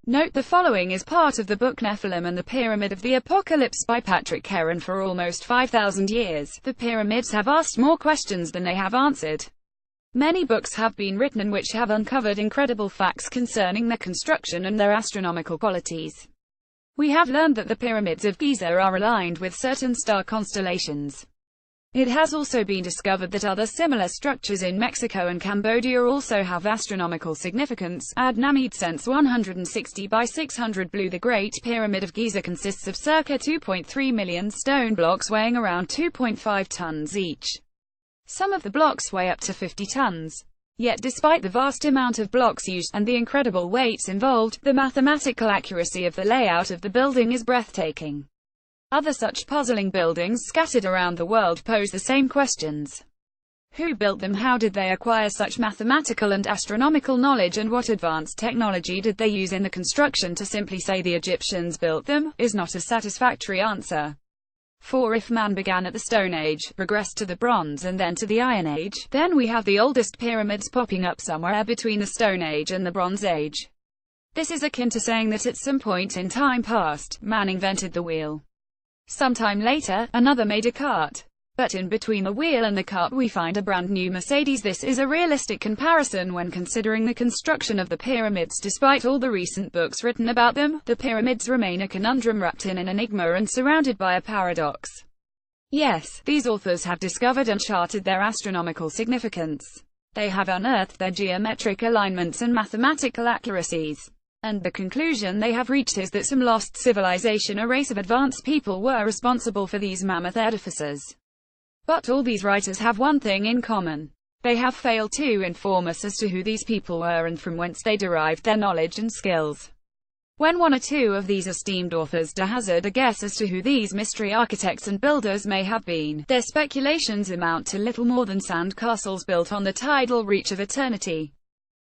Note the following is part of the book Nephilim and the Pyramid of the Apocalypse by Patrick Heron. For almost 5,000 years, the pyramids have asked more questions than they have answered. Many books have been written in which have uncovered incredible facts concerning their construction and their astronomical qualities. We have learned that the pyramids of Giza are aligned with certain star constellations. It has also been discovered that other similar structures in Mexico and Cambodia also have astronomical significance. Adnamid Sense 160 by 600 Blue. The Great Pyramid of Giza consists of circa 2.3 million stone blocks weighing around 2.5 tons each. Some of the blocks weigh up to 50 tons. Yet despite the vast amount of blocks used, and the incredible weights involved, the mathematical accuracy of the layout of the building is breathtaking. Other such puzzling buildings scattered around the world pose the same questions. Who built them? How did they acquire such mathematical and astronomical knowledge, and what advanced technology did they use in the construction? To simply say the Egyptians built them is not a satisfactory answer. For if man began at the Stone Age, progressed to the Bronze and then to the Iron Age, then we have the oldest pyramids popping up somewhere between the Stone Age and the Bronze Age. This is akin to saying that at some point in time past, man invented the wheel. Sometime later, another made a cart. But in between the wheel and the cart we find a brand new Mercedes. This is a realistic comparison when considering the construction of the pyramids. Despite all the recent books written about them, the pyramids remain a conundrum wrapped in an enigma and surrounded by a paradox. Yes, these authors have discovered and charted their astronomical significance. They have unearthed their geometric alignments and mathematical accuracies. And the conclusion they have reached is that some lost civilization, a race of advanced people, were responsible for these mammoth edifices. But all these writers have one thing in common. They have failed to inform us as to who these people were and from whence they derived their knowledge and skills. When one or two of these esteemed authors hazard a guess as to who these mystery architects and builders may have been, their speculations amount to little more than sand castles built on the tidal reach of eternity.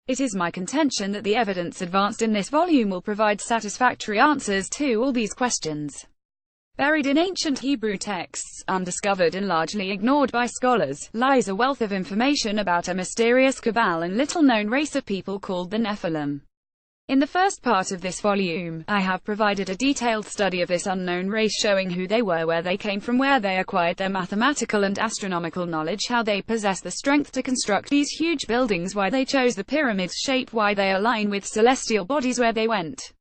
It is my contention that the evidence advanced in this volume will provide satisfactory answers to all these questions. Buried in ancient Hebrew texts, undiscovered and largely ignored by scholars, lies a wealth of information about a mysterious cabal and little-known race of people called the Nephilim. In the first part of this volume, I have provided a detailed study of this unknown race, showing who they were, where they came from, where they acquired their mathematical and astronomical knowledge, how they possessed the strength to construct these huge buildings, why they chose the pyramid's shape, why they align with celestial bodies, where they went.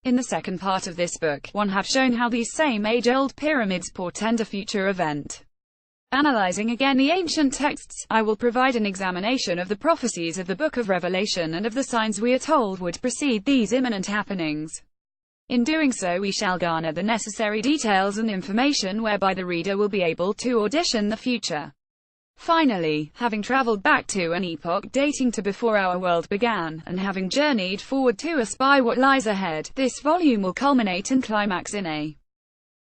In the second part of this book, I have shown how these same age-old pyramids portend a future event. Analyzing again the ancient texts, I will provide an examination of the prophecies of the Book of Revelation and of the signs we are told would precede these imminent happenings. In doing so, we shall garner the necessary details and information whereby the reader will be able to audition the future. Finally, having traveled back to an epoch dating to before our world began, and having journeyed forward to espy what lies ahead, this volume will culminate and climax in a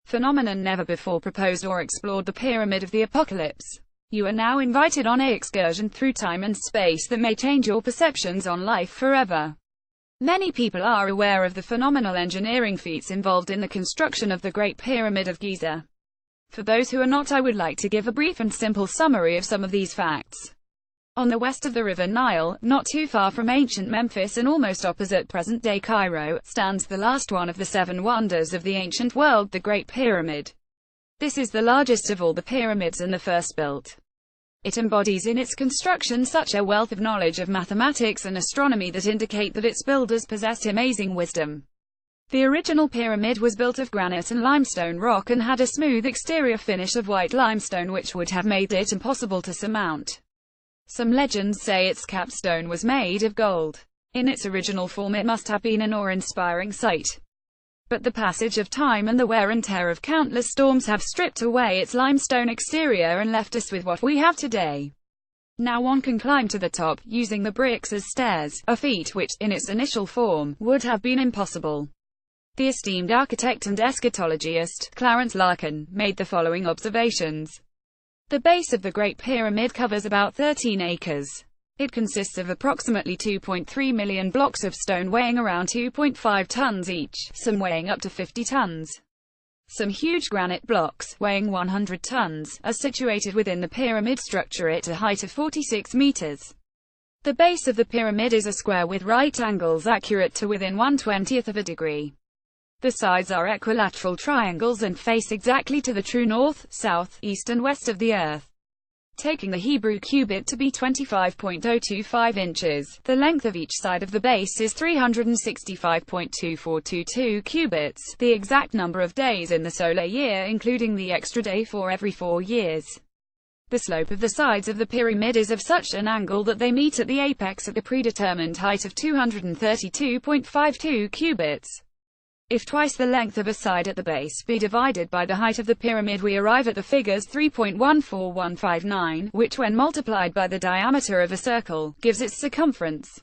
phenomenon never before proposed or explored: the Pyramid of the Apocalypse. You are now invited on an excursion through time and space that may change your perceptions on life forever. Many people are aware of the phenomenal engineering feats involved in the construction of the Great Pyramid of Giza. For those who are not, I would like to give a brief and simple summary of some of these facts. On the west of the River Nile, not too far from ancient Memphis and almost opposite present-day Cairo, stands the last one of the 7 wonders of the ancient world, the Great Pyramid. This is the largest of all the pyramids and the first built. It embodies in its construction such a wealth of knowledge of mathematics and astronomy that indicate that its builders possessed amazing wisdom. The original pyramid was built of granite and limestone rock and had a smooth exterior finish of white limestone, which would have made it impossible to surmount. Some legends say its capstone was made of gold. In its original form it must have been an awe-inspiring sight. But the passage of time and the wear and tear of countless storms have stripped away its limestone exterior and left us with what we have today. Now one can climb to the top, using the bricks as stairs, a feat which, in its initial form, would have been impossible. The esteemed architect and eschatologist, Clarence Larkin, made the following observations. The base of the Great Pyramid covers about 13 acres. It consists of approximately 2.3 million blocks of stone weighing around 2.5 tons each, some weighing up to 50 tons. Some huge granite blocks, weighing 100 tons, are situated within the pyramid structure at a height of 46 meters. The base of the pyramid is a square with right angles accurate to within 1/20th of a degree. The sides are equilateral triangles and face exactly to the true north, south, east and west of the Earth. Taking the Hebrew cubit to be 25.025 inches, the length of each side of the base is 365.2422 cubits, the exact number of days in the solar year including the extra day for every 4 years. The slope of the sides of the pyramid is of such an angle that they meet at the apex at the predetermined height of 232.52 cubits. If twice the length of a side at the base be divided by the height of the pyramid, we arrive at the figures 3.14159, which when multiplied by the diameter of a circle, gives its circumference.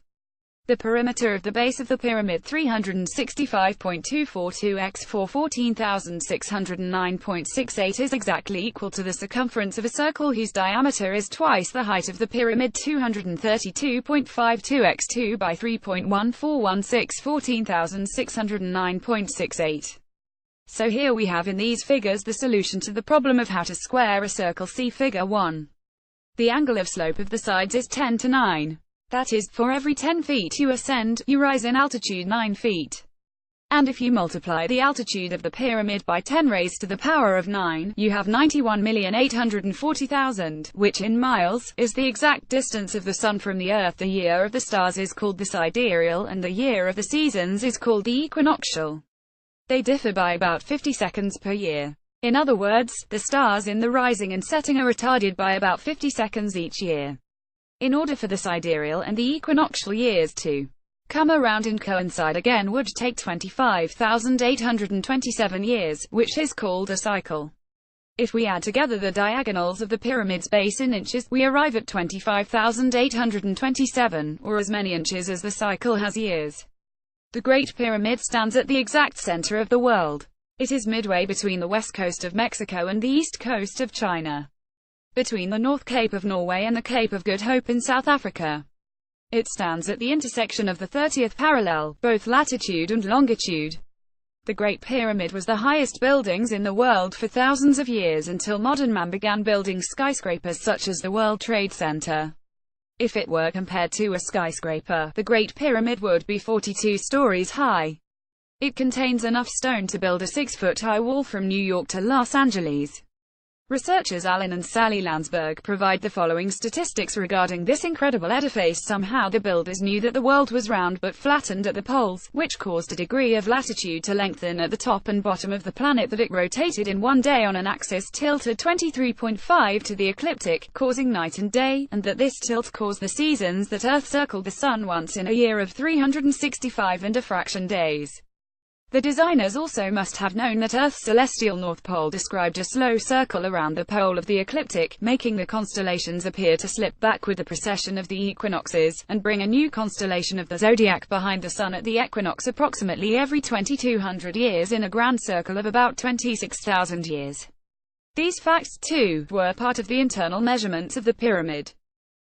The perimeter of the base of the pyramid 365.242 x 14,609.68 is exactly equal to the circumference of a circle whose diameter is twice the height of the pyramid 232.52 x 2 by 3.1416 14,609.68. So here we have in these figures the solution to the problem of how to square a circle. See figure 1. The angle of slope of the sides is 10 to 9. That is, for every 10 feet you ascend, you rise in altitude 9 feet. And if you multiply the altitude of the pyramid by 10 raised to the power of 9, you have 91,840,000, which in miles, is the exact distance of the Sun from the Earth. The year of the stars is called the sidereal, and the year of the seasons is called the equinoctial. They differ by about 50 seconds per year. In other words, the stars in the rising and setting are retarded by about 50 seconds each year. In order for the sidereal and the equinoctial years to come around and coincide again would take 25,827 years, which is called a cycle. If we add together the diagonals of the pyramid's base in inches, we arrive at 25,827, or as many inches as the cycle has years. The Great Pyramid stands at the exact center of the world. It is midway between the west coast of Mexico and the east coast of China, between the North Cape of Norway and the Cape of Good Hope in South Africa. It stands at the intersection of the 30th parallel, both latitude and longitude. The Great Pyramid was the highest buildings in the world for thousands of years until modern man began building skyscrapers such as the World Trade Center. If it were compared to a skyscraper, the Great Pyramid would be 42 stories high. It contains enough stone to build a 6-foot-high wall from New York to Los Angeles. Researchers Alan and Sally Landsberg provide the following statistics regarding this incredible edifice. Somehow the builders knew that the world was round but flattened at the poles, which caused a degree of latitude to lengthen at the top and bottom of the planet, that it rotated in one day on an axis tilted 23.5 to the ecliptic, causing night and day, and that this tilt caused the seasons that Earth circled the Sun once in a year of 365 and a fraction days. The designers also must have known that Earth's celestial North Pole described a slow circle around the pole of the ecliptic, making the constellations appear to slip back with the precession of the equinoxes, and bring a new constellation of the zodiac behind the Sun at the equinox approximately every 2,200 years in a grand circle of about 26,000 years. These facts, too, were part of the internal measurements of the pyramid.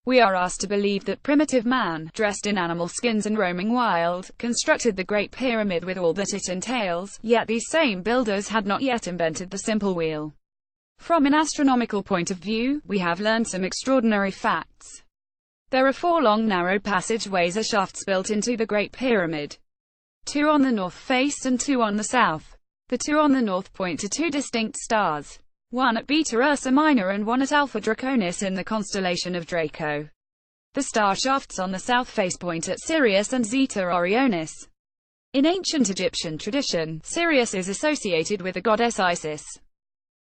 We are asked to believe that primitive man, dressed in animal skins and roaming wild, constructed the Great Pyramid with all that it entails, yet these same builders had not yet invented the simple wheel. From an astronomical point of view, we have learned some extraordinary facts. There are 4 long narrow passageways or shafts built into the Great Pyramid. 2 on the north face and 2 on the south. The 2 on the north point to 2 distinct stars. One at Beta Ursa Minor and one at Alpha Draconis in the constellation of Draco. The star shafts on the south face point at Sirius and Zeta Orionis. In ancient Egyptian tradition, Sirius is associated with the goddess Isis,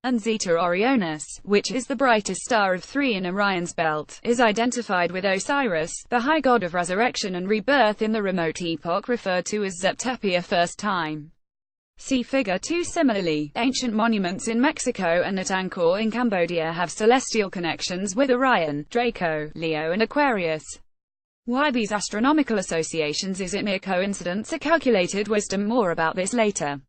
and Zeta Orionis, which is the brightest star of 3 in Orion's belt, is identified with Osiris, the high god of resurrection and rebirth in the remote epoch referred to as Zeptepia first time. See figure 2. Similarly, ancient monuments in Mexico and at Angkor in Cambodia have celestial connections with Orion, Draco, Leo and Aquarius. Why these astronomical associations? Is it mere coincidence or calculated wisdom? More about this later.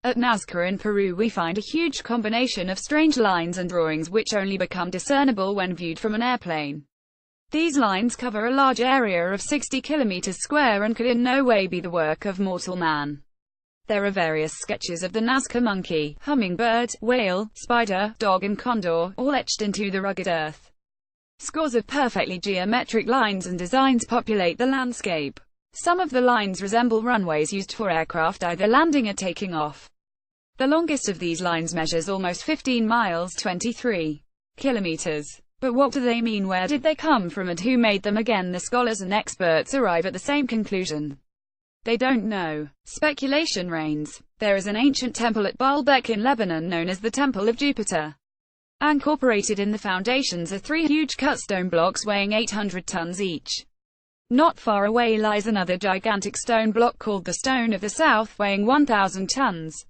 At Nazca in Peru we find a huge combination of strange lines and drawings which only become discernible when viewed from an airplane. These lines cover a large area of 60 kilometers square and could in no way be the work of mortal man. There are various sketches of the Nazca monkey, hummingbird, whale, spider, dog and condor, all etched into the rugged earth. Scores of perfectly geometric lines and designs populate the landscape. Some of the lines resemble runways used for aircraft either landing or taking off. The longest of these lines measures almost 15 miles 23 kilometers. But what do they mean, where did they come from, and who made them? Again, the scholars and experts arrive at the same conclusion. They don't know. Speculation reigns. There is an ancient temple at Baalbek in Lebanon known as the Temple of Jupiter. Incorporated in the foundations are 3 huge cut stone blocks weighing 800 tons each. Not far away lies another gigantic stone block called the Stone of the South, weighing 1,000 tons.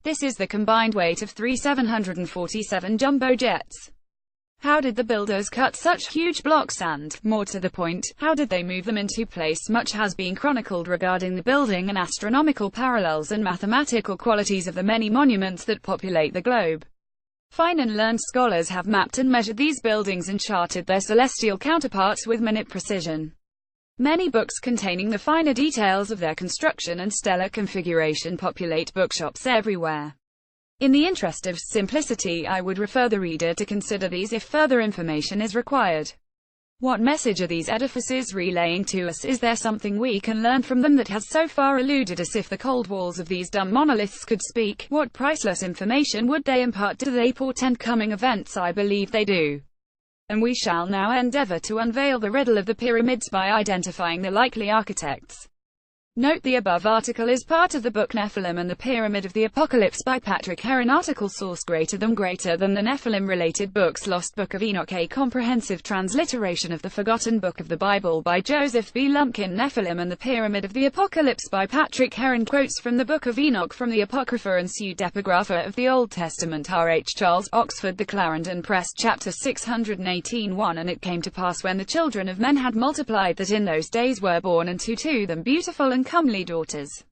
This is the combined weight of 3 747 jumbo jets. How did the builders cut such huge blocks, and, more to the point, how did they move them into place? Much has been chronicled regarding the building and astronomical parallels and mathematical qualities of the many monuments that populate the globe. Fine and learned scholars have mapped and measured these buildings and charted their celestial counterparts with minute precision. Many books containing the finer details of their construction and stellar configuration populate bookshops everywhere. In the interest of simplicity, I would refer the reader to consider these if further information is required. What message are these edifices relaying to us? Is there something we can learn from them that has so far eluded us? If the cold walls of these dumb monoliths could speak, what priceless information would they impart? Do they portend coming events? I believe they do. And we shall now endeavor to unveil the riddle of the pyramids by identifying the likely architects. Note the above article is part of the book Nephilim and the Pyramid of the Apocalypse by Patrick Heron. Article source greater than the Nephilim related books. Lost Book of Enoch, a comprehensive transliteration of the Forgotten Book of the Bible by Joseph B. Lumpkin. Nephilim and the Pyramid of the Apocalypse by Patrick Heron. Quotes from the Book of Enoch from the Apocrypha and Pseudepigrapha of the Old Testament. R. H. Charles, Oxford, The Clarendon Press, chapter 618:1. And it came to pass, when the children of men had multiplied, that in those days were born unto them beautiful and comely daughters.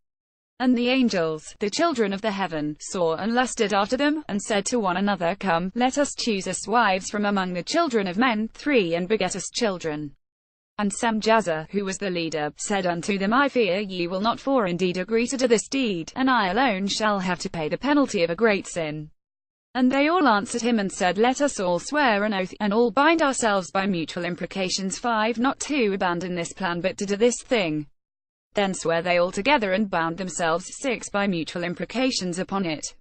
And the angels, the children of the heaven, saw and lusted after them, and said to one another, Come, let us choose us wives from among the children of men, 3, and beget us children. And Semjazer, who was the leader, said unto them, I fear ye will not, for indeed agree to do this deed, and I alone shall have to pay the penalty of a great sin. And they all answered him and said, Let us all swear an oath, and all bind ourselves by mutual imprecations. 5. Not to abandon this plan, but to do this thing. Then sware they all together and bound themselves. 6. By mutual imprecations upon it.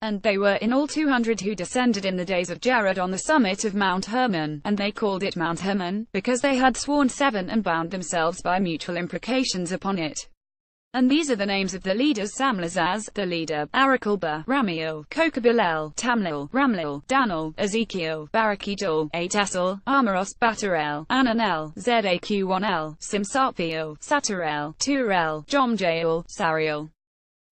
And they were in all 200 who descended in the days of Jared on the summit of Mount Hermon, and they called it Mount Hermon, because they had sworn 7 and bound themselves by mutual imprecations upon it. And these are the names of the leaders: Samlazaz, the leader; Arakalba, Ramiel, Kokabilel, Tamlil, Ramlil, Danil, Ezekiel, Barakijal, Atasel, Amaros, Batarel, Ananel, Zaq1l, Simsapiel, Satarel, Turel, Jomjael, Sariel.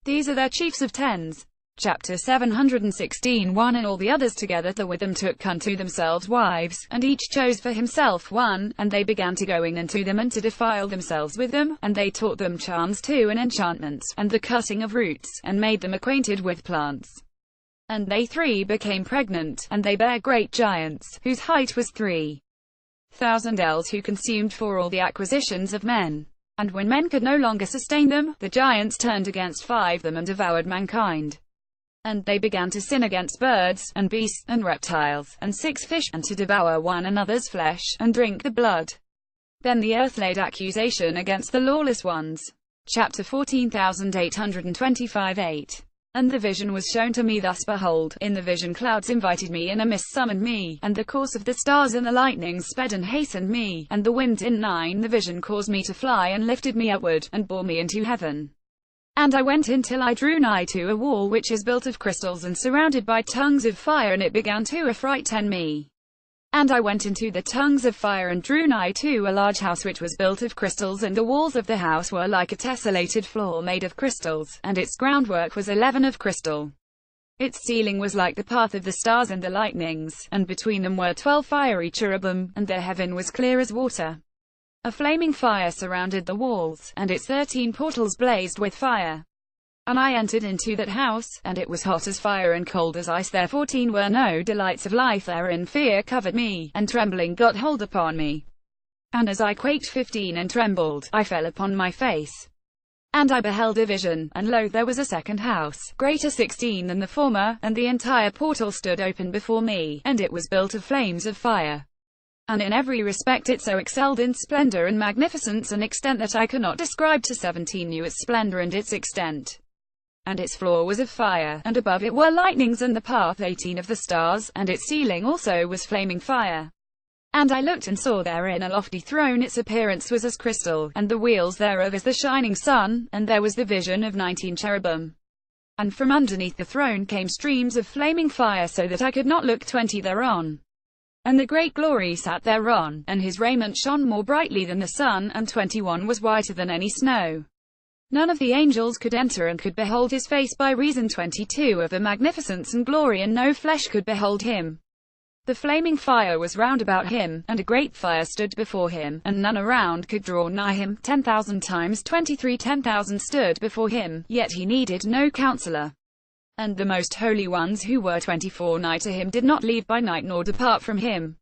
These are their chiefs of tens. Chapter 716:1. And all the others together with them took unto themselves wives, and each chose for himself one, and they began to go in unto them and to defile themselves with them, and they taught them charms too, and enchantments, and the cutting of roots, and made them acquainted with plants. And they 3 became pregnant, and they bare great giants, whose height was 3,000 ells, who consumed for all the acquisitions of men. And when men could no longer sustain them, the giants turned against 5 of them and devoured mankind. And they began to sin against birds, and beasts, and reptiles, and 6 fish, and to devour one another's flesh, and drink the blood. Then the earth laid accusation against the lawless ones. Chapter 14,825:8. And the vision was shown to me thus: Behold, in the vision clouds invited me, and a mist summoned me, and the course of the stars and the lightnings sped and hastened me, and the wind in 9. The vision caused me to fly, and lifted me upward, and bore me into heaven. And I went in till I drew nigh to a wall which is built of crystals and surrounded by tongues of fire, and it began to affrighten me. And I went into the tongues of fire and drew nigh to a large house which was built of crystals, and the walls of the house were like a tessellated floor made of crystals, and its groundwork was 11 of crystal. Its ceiling was like the path of the stars and the lightnings, and between them were 12 fiery cherubim, and the heaven was clear as water. A flaming fire surrounded the walls, and its 13 portals blazed with fire. And I entered into that house, and it was hot as fire and cold as ice. There 14 were no delights of life therein. Fear covered me, and trembling got hold upon me. And as I quaked 15 and trembled, I fell upon my face. And I beheld a vision, and lo, there was a second house, greater 16 than the former, and the entire portal stood open before me, and it was built of flames of fire. and in every respect it so excelled in splendor and magnificence an extent that I cannot describe. To 17 knew its splendor and its extent. And its floor was of fire, and above it were lightnings and the path 18 of the stars, and its ceiling also was flaming fire. And I looked and saw therein a lofty throne, its appearance was as crystal, and the wheels thereof as the shining sun, and there was the vision of 19 cherubim. And from underneath the throne came streams of flaming fire, so that I could not look 20 thereon. And the great glory sat thereon, and his raiment shone more brightly than the sun, and 21 was whiter than any snow. None of the angels could enter and could behold his face by reason 22 of the magnificence and glory, and no flesh could behold him. The flaming fire was round about him, and a great fire stood before him, and none around could draw nigh him. 10,000 times 23 10,000 stood before him, yet he needed no counselor. And the most holy ones who were 24 nigh to him did not leave by night nor depart from him.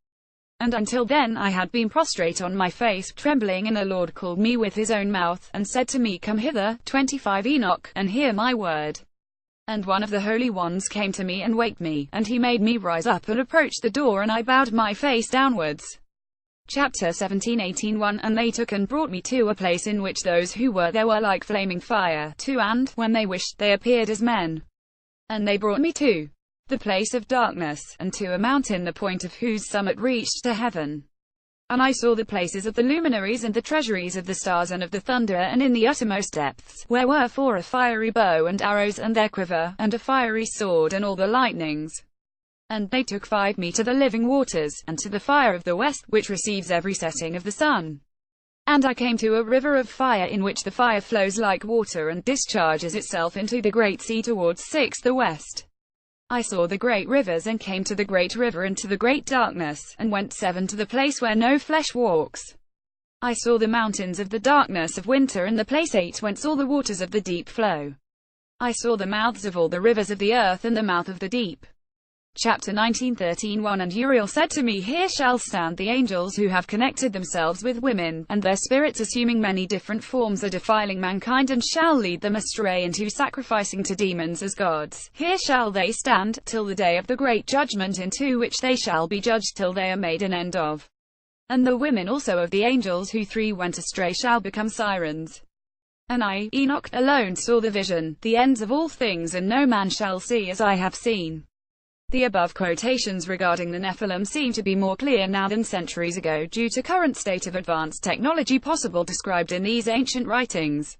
And until then I had been prostrate on my face, trembling, and the Lord called me with his own mouth, and said to me, Come hither, 25 Enoch, and hear my word. And one of the holy ones came to me and waked me, and he made me rise up and approach the door, and I bowed my face downwards. Chapter 17 18:1 And they took and brought me to a place in which those who were there were like flaming fire, 2 And, when they wished, they appeared as men. And they brought me to the place of darkness, and to a mountain the point of whose summit reached to heaven. And I saw the places of the luminaries and the treasuries of the stars and of the thunder, and in the uttermost depths, where were 4 a fiery bow and arrows and their quiver, and a fiery sword and all the lightnings. And they took 5 me to the living waters, and to the fire of the west, which receives every setting of the sun. And I came to a river of fire, in which the fire flows like water, and discharges itself into the great sea towards 6 the west. I saw the great rivers, and came to the great river, and to the great darkness, and went 7 to the place where no flesh walks. I saw the mountains of the darkness of winter, and the place 8 whence all the waters of the deep flow. I saw the mouths of all the rivers of the earth, and the mouth of the deep. Chapter 19 13:1 And Uriel said to me, Here shall stand the angels who have connected themselves with women, and their spirits assuming many different forms are defiling mankind, and shall lead them astray into sacrificing to demons as gods. Here shall they stand, till the day of the great judgment, into which they shall be judged till they are made an end of. And the women also of the angels who 3 went astray shall become sirens. And I, Enoch, alone saw the vision, the ends of all things, and no man shall see as I have seen. The above quotations regarding the Nephilim seem to be more clear now than centuries ago due to current state of advanced technology possible described in these ancient writings.